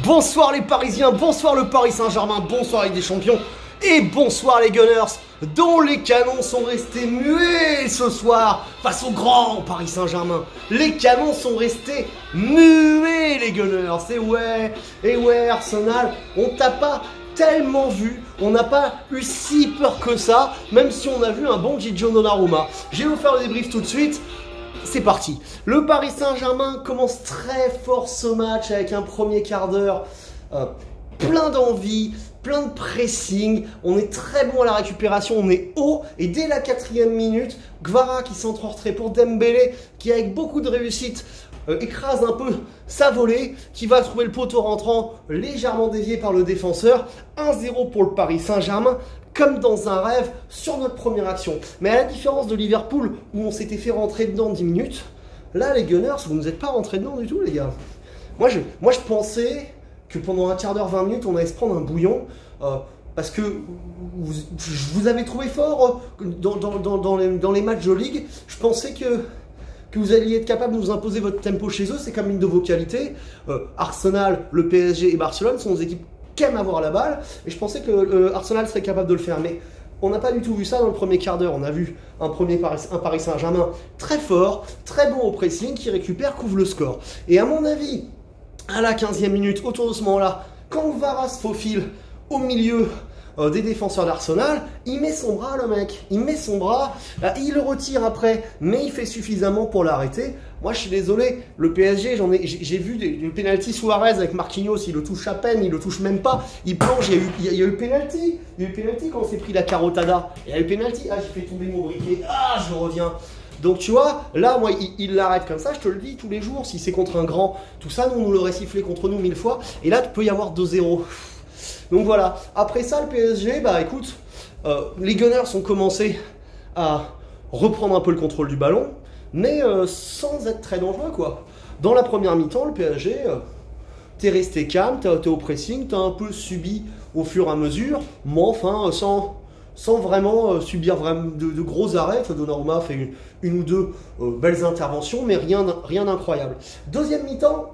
Bonsoir les Parisiens, bonsoir le Paris Saint-Germain, bonsoir Ligue des Champions et bonsoir les Gunners dont les canons sont restés muets ce soir face au grand Paris Saint-Germain. Les canons sont restés muets les Gunners, et ouais Arsenal, on t'a pas tellement vu, on n'a pas eu si peur que ça, même si on a vu un bon Gigio Donnarumma. Je vais vous faire le débrief tout de suite. C'est parti. Le Paris Saint-Germain commence très fort ce match avec un premier quart d'heure plein d'envie, plein de pressing. On est très bon à la récupération, on est haut. Et dès la 4e minute, Kvara qui centre en retrait pour Dembélé, qui avec beaucoup de réussite écrase un peu sa volée, qui va trouver le poteau rentrant légèrement dévié par le défenseur. 1-0 pour le Paris Saint-Germain. Comme dans un rêve sur notre première action. Mais à la différence de Liverpool, où on s'était fait rentrer dedans en 10 minutes, là les Gunners, vous ne nous êtes pas rentrés dedans du tout les gars. Moi je pensais que pendant un quart d'heure, 20 minutes, on allait se prendre un bouillon, parce que vous avez trouvé fort dans les matchs de Ligue. Je pensais que vous alliez être capable de nous imposer votre tempo chez eux, c'est comme une de vos qualités. Arsenal, le PSG et Barcelone sont des équipes qui aiment avoir la balle, et je pensais que Arsenal serait capable de le faire, mais on n'a pas du tout vu ça dans le premier quart d'heure. On a vu un Paris Saint-Germain très fort, très bon au pressing, qui récupère, couvre le score. Et à mon avis, à la 15e minute, autour de ce moment-là, quand Kvara se faufile au milieu des défenseurs d'Arsenal, il met son bras le mec, il met son bras, il le retire après, mais il fait suffisamment pour l'arrêter. Moi je suis désolé, le PSG, j'ai vu le penalty Suarez avec Marquinhos, il le touche à peine, il le touche même pas, il plonge, il y a eu le penalty, quand on s'est pris la carotada, il y a eu le penalty, j'ai fait tomber mon briquet, je reviens. Donc tu vois, là moi il l'arrête comme ça, je te le dis tous les jours, si c'est contre un grand, tout ça, nous on l'aurait sifflé contre nous 1000 fois, et là tu peux y avoir 2-0. Donc voilà, après ça le PSG, écoute, les Gunners ont commencé à reprendre un peu le contrôle du ballon, mais sans être très dangereux quoi. Dans la première mi-temps, le PSG, t'es resté calme, t'es au pressing, t'as un peu subi au fur et à mesure, mais enfin sans vraiment subir de gros arrêts. Donnarumma fait une ou deux belles interventions, mais rien d'incroyable. Deuxième mi-temps,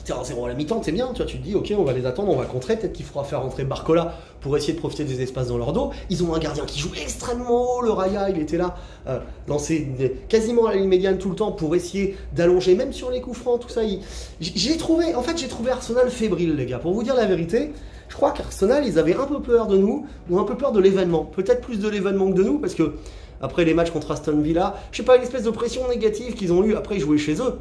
t'es 1-0 à la mi-temps, t'es bien, tu te dis ok, on va les attendre, on va contrer, peut-être qu'il faudra faire rentrer Barcola pour essayer de profiter des espaces dans leur dos. Ils ont un gardien qui joue extrêmement haut, le Raya, il était là, lancé quasiment à la ligne médiane tout le temps pour essayer d'allonger, même sur les coups francs, tout ça. J'ai trouvé Arsenal fébrile les gars, pour vous dire la vérité. Je crois qu'Arsenal, ils avaient un peu peur de nous, ou un peu peur de l'événement, peut-être plus de l'événement que de nous, parce que après les matchs contre Aston Villa, je sais pas, une espèce de pression négative qu'ils ont eu, après ils jouaient chez eux,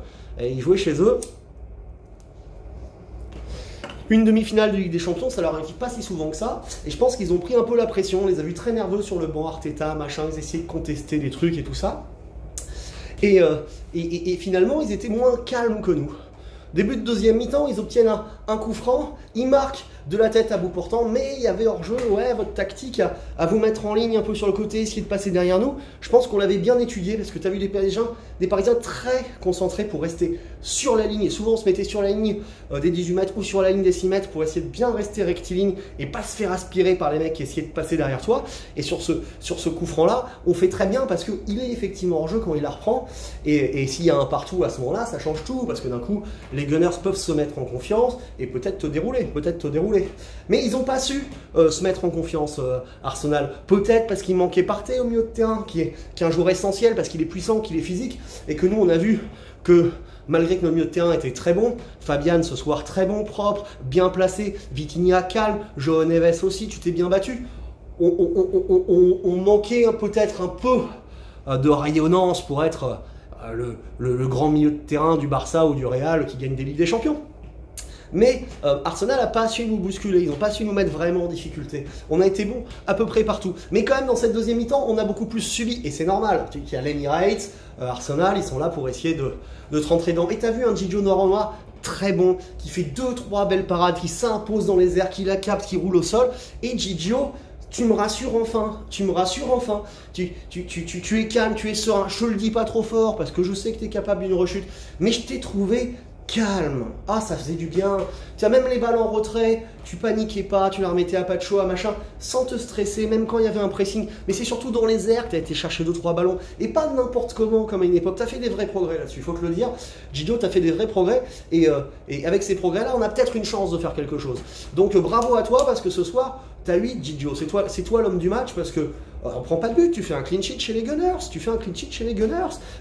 Une demi-finale de Ligue des Champions, ça leur arrive pas si souvent que ça. Et je pense qu'ils ont pris un peu la pression. On les a vus très nerveux sur le banc, Arteta, machin. Ils essayaient de contester des trucs et tout ça. Et finalement, ils étaient moins calmes que nous. Début de deuxième mi-temps, ils obtiennent un coup franc. Ils marquent de la tête à bout portant. Mais il y avait hors-jeu, votre tactique à vous mettre en ligne un peu sur le côté, essayer de passer derrière nous. Je pense qu'on l'avait bien étudié parce que tu as vu des Parisiens très concentrés pour rester sur la ligne. Et souvent, on se mettait sur la ligne des 18 mètres ou sur la ligne des 6 mètres pour essayer de bien rester rectiligne et pas se faire aspirer par les mecs qui essayaient de passer derrière toi. Et sur ce coup franc-là, on fait très bien parce qu'il est effectivement hors-jeu quand il la reprend. Et s'il y a un partout à ce moment-là, ça change tout parce que d'un coup, les Gunners peuvent se mettre en confiance et peut-être te dérouler. Mais ils n'ont pas su se mettre en confiance, Arsenal. Peut-être parce qu'il manquait Partey au milieu de terrain, qui est un joueur essentiel parce qu'il est puissant, qu'il est physique, et que nous on a vu que malgré que notre milieu de terrain était très bon, Fabian ce soir très bon, propre, bien placé, Vitinha calme, João Neves aussi, tu t'es bien battu. On manquait peut-être un peu de rayonnance pour être le grand milieu de terrain du Barça ou du Real qui gagne des Ligues des Champions. Mais Arsenal n'a pas su nous bousculer, ils n'ont pas su nous mettre vraiment en difficulté. On a été bon à peu près partout. Mais quand même, dans cette deuxième mi-temps, on a beaucoup plus subi. Et c'est normal. Il y a l'Emirates, Arsenal, ils sont là pour essayer de te rentrer dedans. Et tu as vu un Gigio Donnarumma très bon, qui fait 2-3 belles parades, qui s'impose dans les airs, qui la capte, qui roule au sol. Et Gigio, tu me rassures enfin, tu es calme, tu es serein. Je te le dis pas trop fort parce que je sais que tu es capable d'une rechute. Mais je t'ai trouvé calme. Ah, ça faisait du bien. Tu as même les balles en retrait, tu paniquais pas, tu la remettais à Pachoa, machin, sans te stresser, même quand il y avait un pressing. Mais c'est surtout dans les airs que tu as été chercher 2-3 ballons. Et pas n'importe comment, comme à une époque. Tu as fait des vrais progrès là-dessus, il faut te le dire. Gigio, tu as fait des vrais progrès. Et avec ces progrès-là, on a peut-être une chance de faire quelque chose. Donc bravo à toi, parce que ce soir, tu as 8, Gigio. C'est toi l'homme du match, parce que on prend pas de but, tu fais un clean sheet chez les Gunners,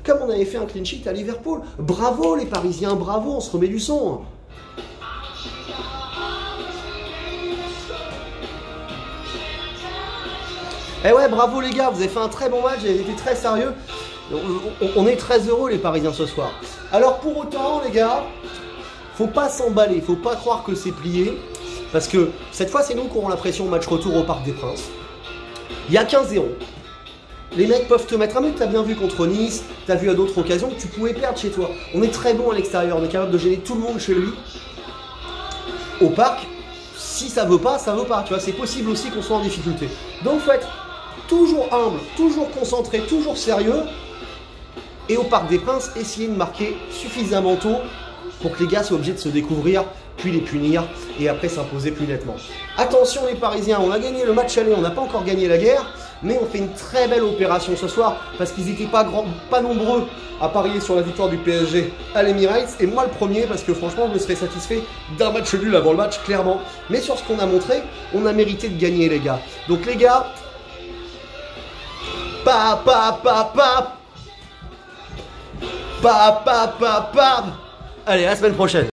comme on avait fait un clean sheet à Liverpool. Bravo les Parisiens, bravo, on se remet du son. Eh ouais, bravo les gars, vous avez fait un très bon match, vous avez été très sérieux. On est très heureux les Parisiens ce soir. Alors pour autant les gars, faut pas s'emballer, faut pas croire que c'est plié. Parce que cette fois c'est nous qui aurons la pression au match retour au Parc des Princes. Il y a 15-0. Les mecs peuvent te mettre un but, t'as bien vu contre Nice, t'as vu à d'autres occasions que tu pouvais perdre chez toi. On est très bon à l'extérieur, on est capable de gêner tout le monde chez lui. Au Parc, si ça veut pas, tu vois, c'est possible aussi qu'on soit en difficulté. Donc faut être toujours humble, toujours concentré, toujours sérieux. Et au Parc des Princes, essayer de marquer suffisamment tôt pour que les gars soient obligés de se découvrir, puis les punir, et après s'imposer plus nettement. Attention les Parisiens, on a gagné le match aller, on n'a pas encore gagné la guerre, mais on fait une très belle opération ce soir, parce qu'ils n'étaient pas nombreux à parier sur la victoire du PSG à l'Emirates, et moi le premier, parce que franchement je me serais satisfait d'un match nul avant le match, clairement. Mais sur ce qu'on a montré, on a mérité de gagner les gars. Donc les gars, allez, à la semaine prochaine.